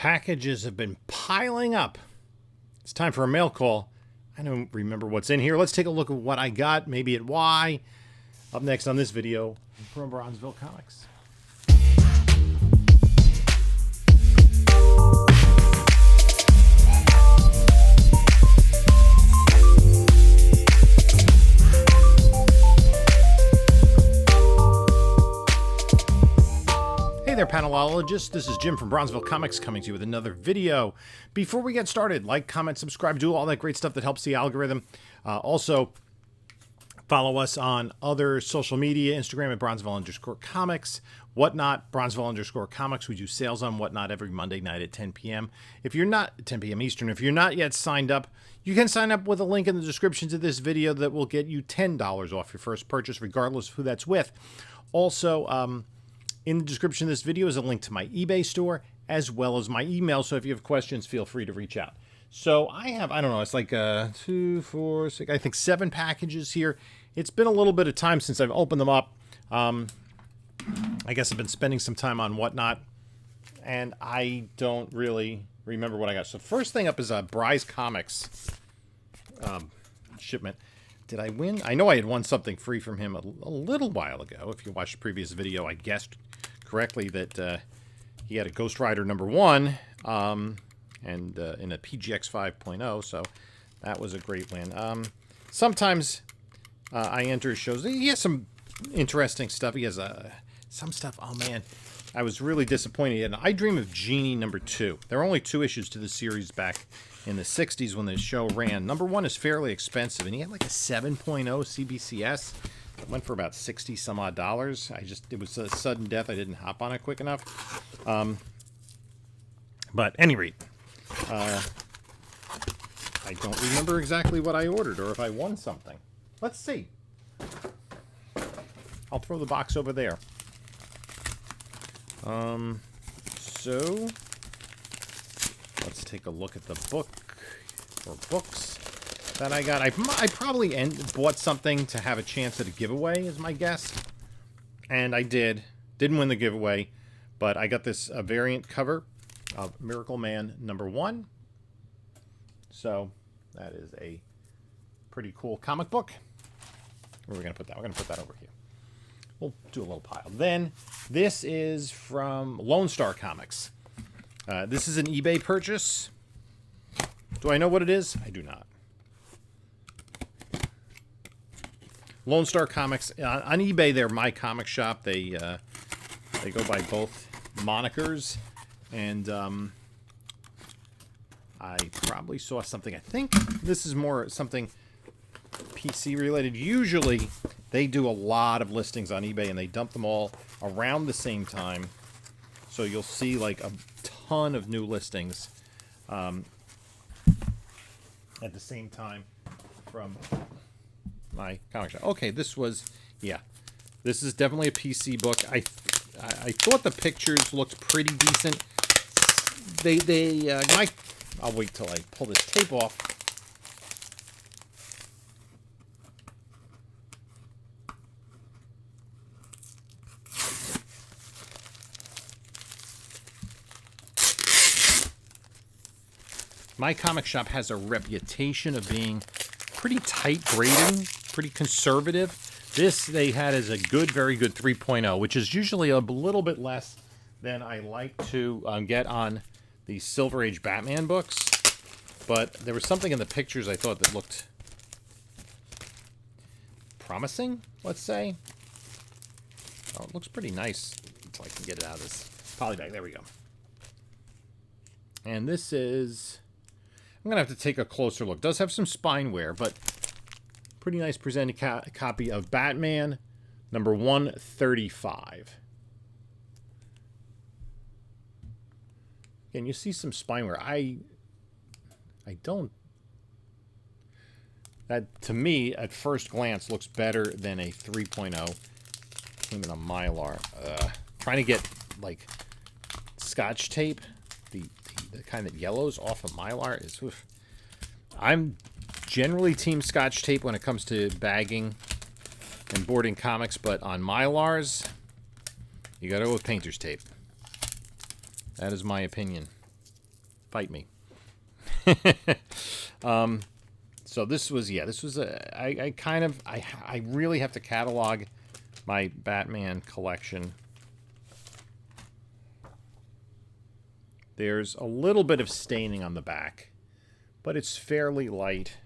Packages have been piling up. It's time for a mail call. I don't remember what's in here. Let's take a look at what I got, maybe at why. Up next on this video from Bronzeville Comics. Hey there, panelologists. This is Jim from Bronzeville Comics coming to you with another video. Before we get started, like, comment, subscribe, do all that great stuff that helps the algorithm. Also, follow us on other social media, Instagram at Bronzeville_comics, Whatnot, Bronzeville_comics. We do sales on Whatnot every Monday night at 10 p.m. If you're not, 10 p.m. Eastern, if you're not yet signed up, you can sign up with a link in the description to this video that will get you $10 off your first purchase, regardless of who that's with. Also, in the description of this video is a link to my eBay store as well as my email. So if you have questions, feel free to reach out. So I have, I don't know, it's like 2, 4, 6, I think 7 packages here. It's been a little bit of time since I've opened them up. I guess I've been spending some time on Whatnot, and I don't really remember what I got. So first thing up is a Bry's Comics shipment. Did I win? I know I had won something free from him a little while ago. If you watched the previous video, I guessed correctly that he had a Ghost Rider #1 and in a PGX 5.0, so that was a great win. Sometimes I enter shows. He has some interesting stuff. He has some stuff. Oh man, I was really disappointed. And I Dream of Jeannie #2. There are only 2 issues to the series back in the 60s when the show ran. #1 is fairly expensive, and he had like a 7.0 CBCS. It went for about $60 some odd. It was a sudden death. I didn't hop on it quick enough. But at any rate, I don't remember exactly what I ordered or if I won something. Let's see. I'll throw the box over there. So let's take a look at the book or books that I got. I probably bought something to have a chance at a giveaway, is my guess. And I did. Didn't win the giveaway, but I got this variant cover of Miracle Man #1. So that is a pretty cool comic book. Where are we going to put that? We're going to put that over here. We'll do a little pile. Then this is from Lone Star Comics. This is an eBay purchase. Do I know what it is? I do not. Lone Star Comics on eBay. They're my comic shop. They go by both monikers, and I probably saw something. I think this is more something PC related. Usually they do a lot of listings on eBay and they dump them all around the same time. So you'll see like a ton of new listings at the same time from my comic shop. Okay, this was, yeah, this is definitely a PC book. I thought the pictures looked pretty decent. I'll wait till I pull this tape off. My comic shop has a reputation of being pretty tight grading, pretty conservative. This they had as a good, very good 3.0, which is usually a little bit less than I like to get on the Silver Age Batman books. But there was something in the pictures I thought that looked promising, let's say. Oh, it looks pretty nice until I can get it out of this polybag. There we go. And this is, I'm going to have to take a closer look. It does have some spine wear, but pretty nice presented copy of Batman #135. And you see some spine wear. I don't... That, to me, at first glance, looks better than a 3.0. Came in a Mylar. Trying to get, like, Scotch tape, the kind that yellows off of Mylar is... Oof. I'm generally team Scotch tape when it comes to bagging and boarding comics, but on Mylars, you gotta go with painter's tape. That is my opinion. Fight me. So this was, yeah, this was I really have to catalog my Batman collection. There's a little bit of staining on the back, but it's fairly light.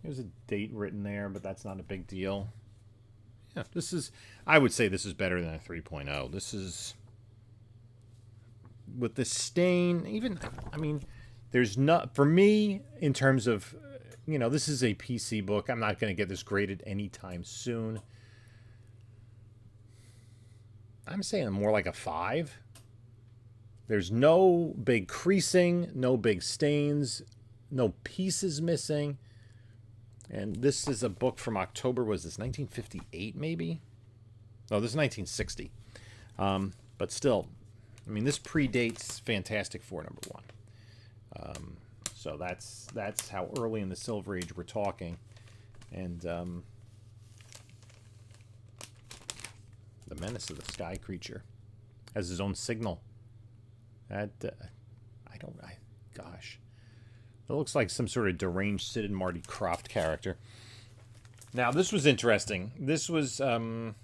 There's a date written there, but that's not a big deal. Yeah, this is, I would say this is better than a 3.0. This is, with the stain, even, I mean, there's not, for me, in terms of, you know, this is a PC book. I'm not going to get this graded anytime soon. I'm saying more like a 5. There's no big creasing, no big stains, no pieces missing. And this is a book from October, was this 1958 maybe? No, this is 1960. But still, I mean, this predates Fantastic Four #1. So that's how early in the Silver Age we're talking. And the Menace of the Sky Creature has his own signal. That, gosh. It looks like some sort of deranged Sid and Marty Krofft character. Now, this was interesting. This was an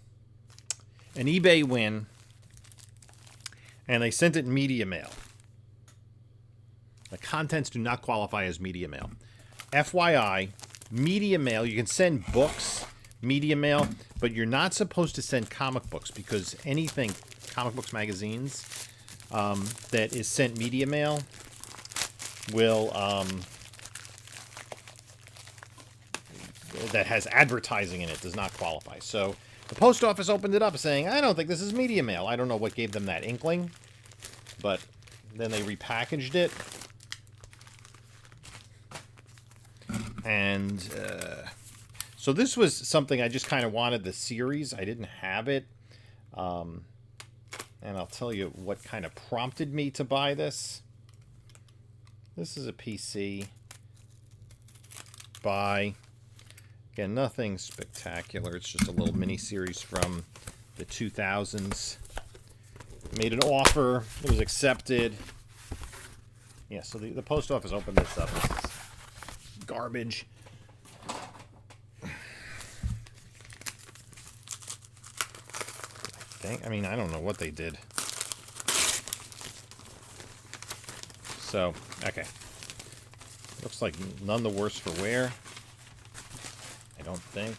eBay win, and they sent it media mail. The contents do not qualify as media mail. FYI, media mail, you can send books, media mail, but you're not supposed to send comic books, because anything, comic books, magazines, that is sent media mail will, that has advertising in it does not qualify. So the post office opened it up saying, I don't think this is media mail. I don't know what gave them that inkling, but then they repackaged it. And so this was something I just kind of wanted, the series. I didn't have it. And I'll tell you what kind of prompted me to buy this. This is a PC buy. Again, nothing spectacular. It's just a little mini-series from the 2000s. Made an offer. It was accepted. Yeah, so the post office opened this up. This is garbage. I mean, I don't know what they did. So, okay. Looks like none the worse for wear. I don't think.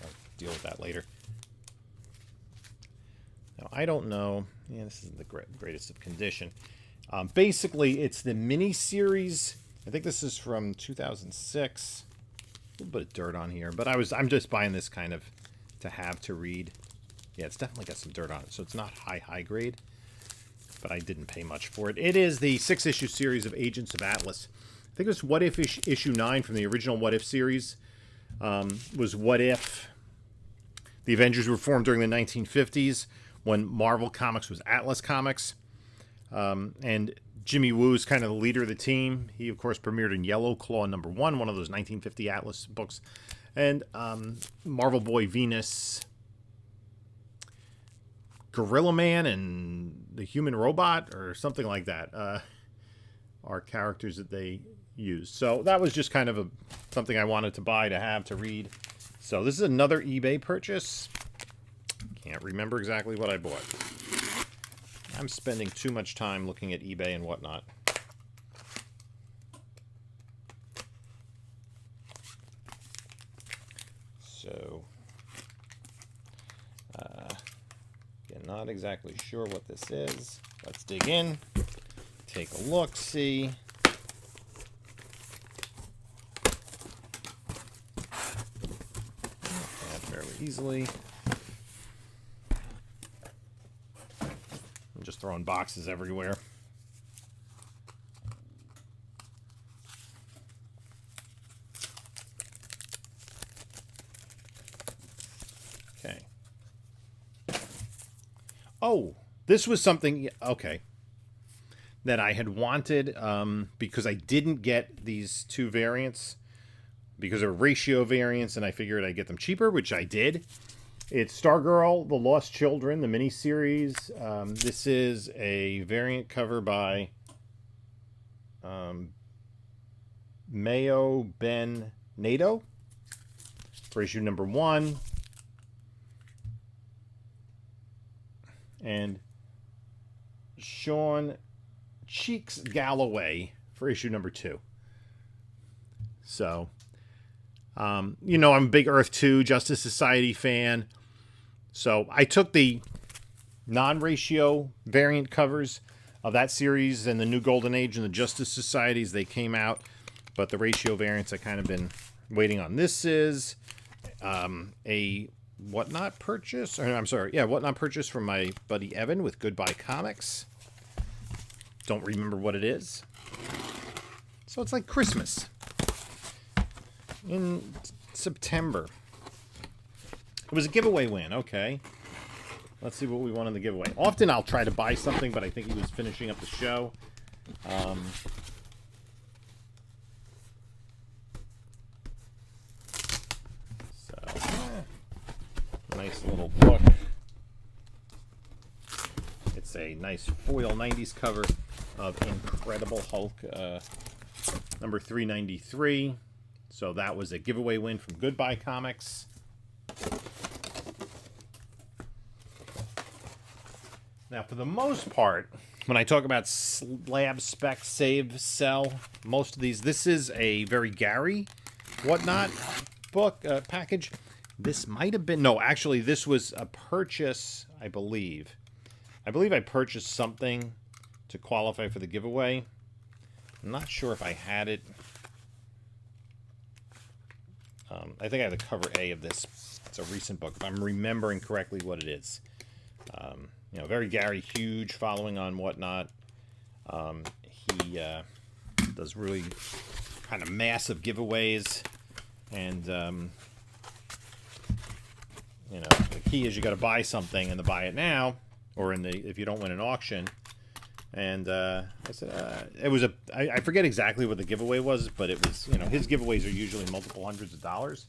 I'll deal with that later. Now, I don't know. Yeah, this isn't the greatest of condition. Basically, it's the mini-series. I think this is from 2006. A little bit of dirt on here, but I'm just buying this kind of to have to read. Yeah, it's definitely got some dirt on it, so it's not high grade, but I didn't pay much for it. It is the 6-issue series of Agents of Atlas. I think it was What If issue 9 from the original What If series. Was what if the Avengers were formed during the 1950s when Marvel Comics was Atlas Comics. And Jimmy Woo's kind of the leader of the team. He, of course, premiered in Yellow Claw #1, one of those 1950 Atlas books. And Marvel Boy Venus, Gorilla Man, and the Human Robot, or something like that, are characters that they use. So that was just kind of something I wanted to buy to have to read. So this is another eBay purchase. Can't remember exactly what I bought. I'm spending too much time looking at eBay and whatnot. So, again, not exactly sure what this is. Let's dig in, take a look, see. That fairly easily. I'm just throwing boxes everywhere. Okay. Oh, this was something, okay, that I had wanted because I didn't get these two variants. because they were ratio variants, and I figured I'd get them cheaper, which I did. It's Stargirl, The Lost Children, the miniseries. This is a variant cover by Mayo Ben Nato for issue number 1. And Sean Cheeks Galloway for issue number 2. So, you know, I'm a big Earth 2 Justice Society fan. So I took the non-ratio variant covers of that series and the New Golden Age and the Justice Societies. They came out, but the ratio variants I kind of been waiting on. This is a Whatnot purchase. Or, I'm sorry, yeah, Whatnot purchase from my buddy Evan with Goodbye Comics. Don't remember what it is. So it's like Christmas in September. It was a giveaway win. Okay. Let's see what we won in the giveaway. Often I'll try to buy something, but I think he was finishing up the show. Nice little book. It's a nice foil 90s cover of Incredible Hulk number 393. So that was a giveaway win from Goodbye Comics. Now, for the most part, when I talk about slab, spec, save, sell, most of these, this is a very Gary Whatnot book package. This might have been, no, actually, this was a purchase, I believe. I believe I purchased something to qualify for the giveaway. I'm not sure if I had it. I think I have the cover A of this. It's a recent book, if I'm remembering correctly what it is. You know, very Gary, huge following on Whatnot. He does really kind of massive giveaways, and you know, the key is you got to buy something and to buy it now, or in the if you don't win an auction. And I said it was I forget exactly what the giveaway was, but it was, you know, his giveaways are usually multiple hundreds of dollars.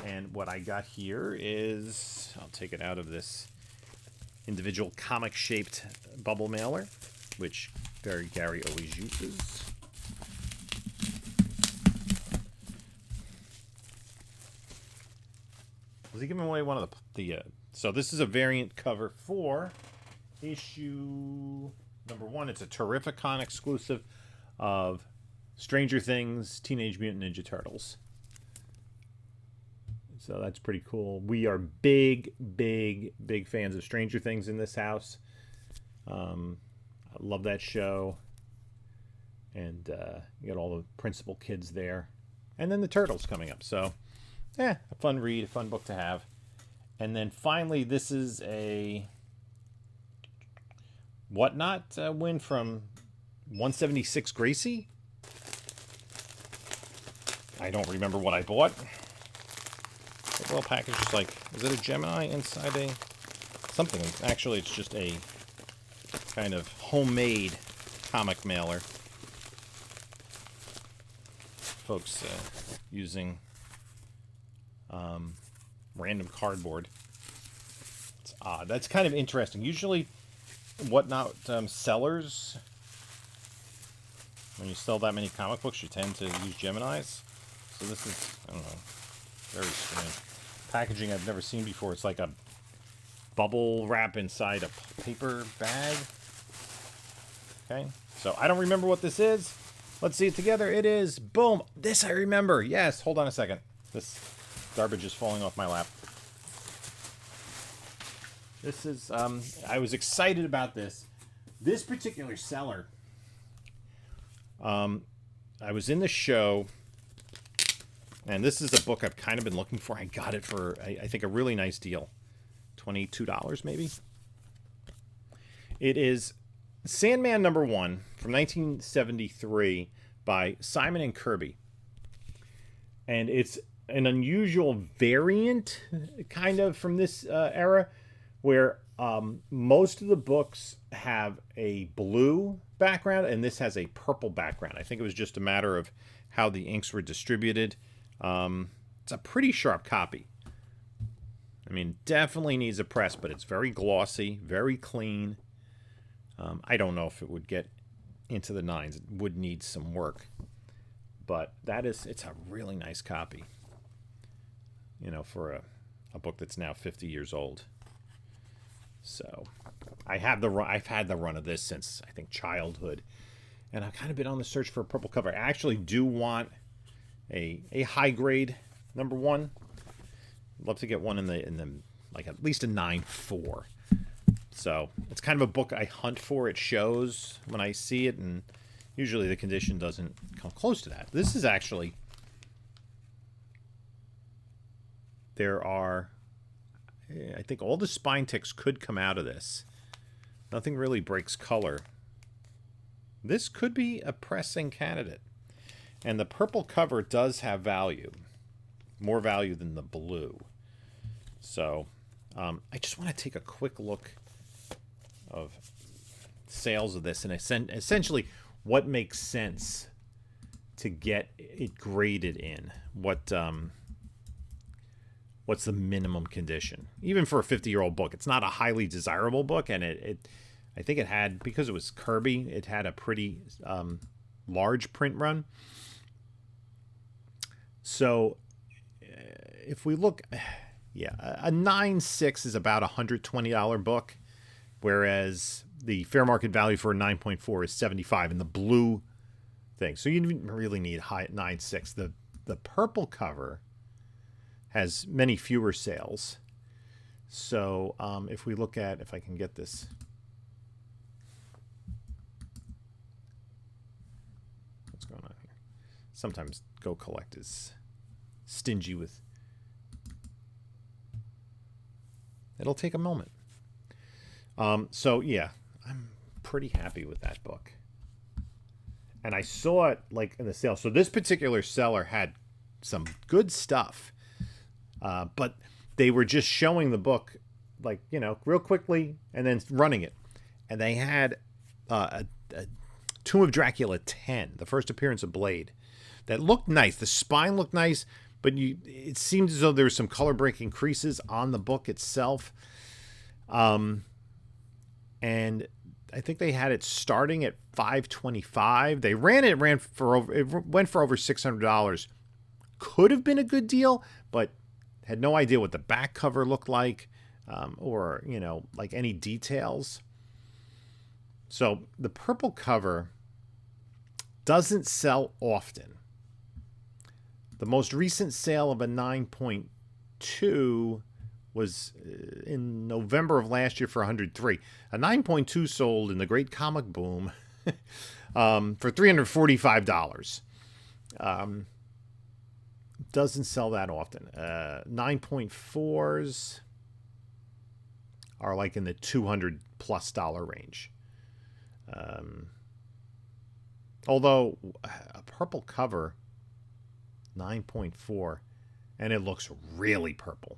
And what I got here is, I'll take it out of this individual comic-shaped bubble mailer, which very Gary always uses. Was he giving away one of the so this is a variant cover for issue number 1. It's a Terrificon exclusive of Stranger Things, Teenage Mutant Ninja Turtles. So that's pretty cool. We are big fans of Stranger Things in this house. I love that show. And you got all the principal kids there. And then the Turtles coming up. So, a fun read, a fun book to have. And then finally, this is a Whatnot win from 176 Gracie. I don't remember what I bought. The little package is like, is it a Gemini inside a something? Actually, it's just a kind of homemade comic mailer. Folks using random cardboard. It's odd. That's kind of interesting. Usually, Whatnot sellers, when you sell that many comic books, you tend to use Geminis. So this is, I don't know, very strange. Packaging I've never seen before. It's like a bubble wrap inside a paper bag. Okay, so I don't remember what this is. Let's see it together. It is, boom, this I remember. Yes, hold on a second. This garbage is falling off my lap. This is, I was excited about this. This particular seller, I was in the show, and this is a book I've kind of been looking for. I got it for, I think, a really nice deal. $22 maybe. It is Sandman #1 from 1973 by Simon and Kirby. And it's an unusual variant, kind of, from this era, where most of the books have a blue background, and this has a purple background. I think it was just a matter of how the inks were distributed. It's a pretty sharp copy. I mean, definitely needs a press, but it's very glossy, very clean. I don't know if it would get into the nines. It would need some work. But it's a really nice copy, for a book that's now 50 years old. So I've had the run of this since, I think, childhood. And I've kind of been on the search for a purple cover. I actually do want a high grade number one. I'd love to get one in the like at least a 9.4. So it's kind of a book I hunt for. It shows when I see it, and usually the condition doesn't come close to that. This is actually, there are, I think all the spine ticks could come out of this. Nothing really breaks color. This could be a pressing candidate. And the purple cover does have value. More value than the blue. So I just want to take a quick look of sales of this and essentially what makes sense to get it graded in. What's the minimum condition? Even for a 50-year-old book, it's not a highly desirable book, and I think it had, because it was Kirby, it had a pretty large print run. So if we look, yeah, a 9.6 is about a $120 book, whereas the fair market value for a 9.4 is $75 in the blue thing. So you really need high 9.6. The purple cover has many fewer sales. So if we look at, if I can get this. What's going on here? Sometimes Go Collect is stingy with. It'll take a moment. So yeah, I'm pretty happy with that book. And I saw it like in the sale. So this particular seller had some good stuff. But they were just showing the book, like, real quickly and then running it. And they had a Tomb of Dracula 10, the first appearance of Blade, that looked nice. The spine looked nice, but it seemed as though there were some color-breaking creases on the book itself. And I think they had it starting at $525. They it went for over $600. Could have been a good deal, but had no idea what the back cover looked like, or like any details. So the purple cover doesn't sell often. The most recent sale of a 9.2 was in November of last year for $103. A 9.2 sold in the great comic boom for $345. Doesn't sell that often. 9.4s are like in the $200+ range. Although a purple cover, 9.4, and it looks really purple.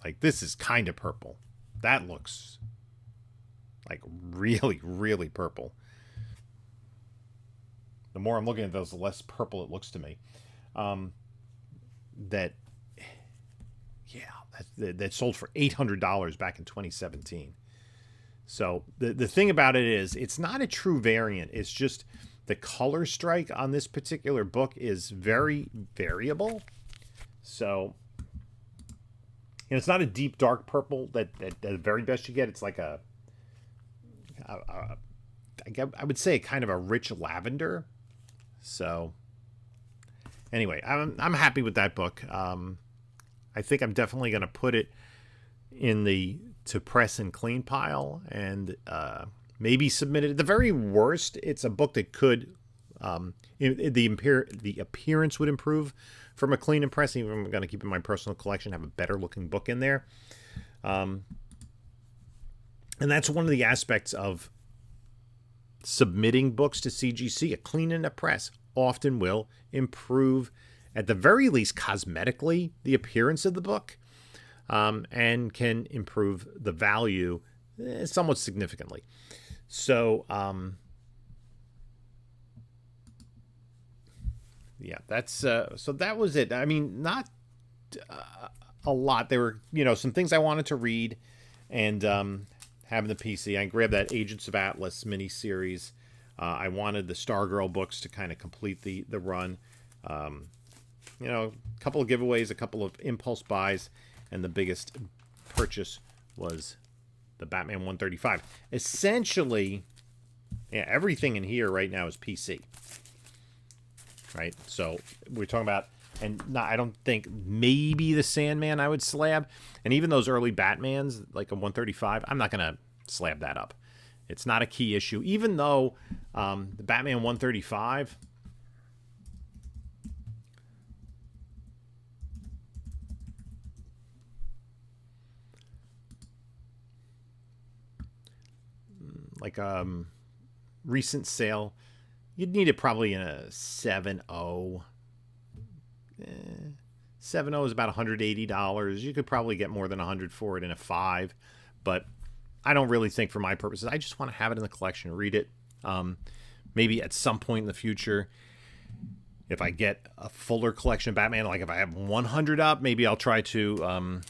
Like, this is kind of purple. That looks like really, really purple. The more I'm looking at those, the less purple it looks to me. That sold for $800 back in 2017. So the thing about it is, it's not a true variant. It's just the color strike on this particular book is very variable. So, it's not a deep dark purple that the very best you get. It's like I would say kind of a rich lavender. So anyway, I'm happy with that book. I think I'm definitely going to put it in the to press and clean pile, and maybe submit it. At the very worst, it's a book that could the appearance would improve from a clean and press. Even I'm going to keep in my personal collection, have a better looking book in there. And that's one of the aspects of submitting books to CGC. A clean and a press often will improve, at the very least cosmetically, the appearance of the book, and can improve the value somewhat significantly. So yeah, that's so that was it. I mean, not a lot. There were, some things I wanted to read, and having the PC, I grabbed that Agents of Atlas miniseries. I wanted the Stargirl books to kind of complete the run. A couple of giveaways, a couple of impulse buys, and the biggest purchase was the Batman 135. Essentially, yeah, everything in here right now is PC. Right? So we're talking about, and I don't think maybe the Sandman I would slab. And even those early Batmans, like a 135, I'm not going to slab that up. It's not a key issue. Even though the Batman 135... like recent sale, you'd need it probably in a 7.0. 7.0 is about $180. You could probably get more than $100 for it in a 5, but I don't really think for my purposes. I just want to have it in the collection, read it. Maybe at some point in the future, if I get a fuller collection of Batman, like if I have 100 up, maybe I'll try to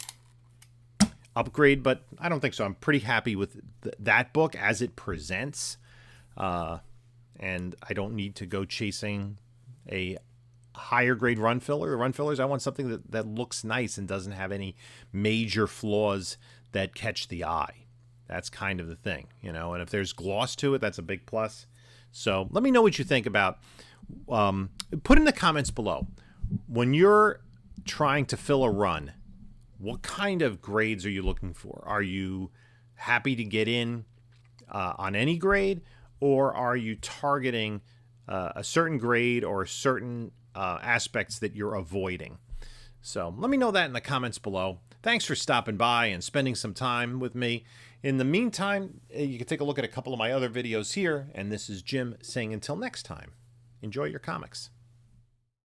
upgrade, but I don't think so. I'm pretty happy with that book as it presents, and I don't need to go chasing a higher grade run filler. Run fillers, I want something that looks nice and doesn't have any major flaws that catch the eye. That's kind of the thing, and if there's gloss to it, that's a big plus. So let me know what you think about, put in the comments below, when you're trying to fill a run, what kind of grades are you looking for? Are you happy to get in on any grade, or are you targeting a certain grade or certain aspects that you're avoiding? So let me know that in the comments below. Thanks for stopping by and spending some time with me. In the meantime, you can take a look at a couple of my other videos here, and this is Jim saying until next time, enjoy your comics.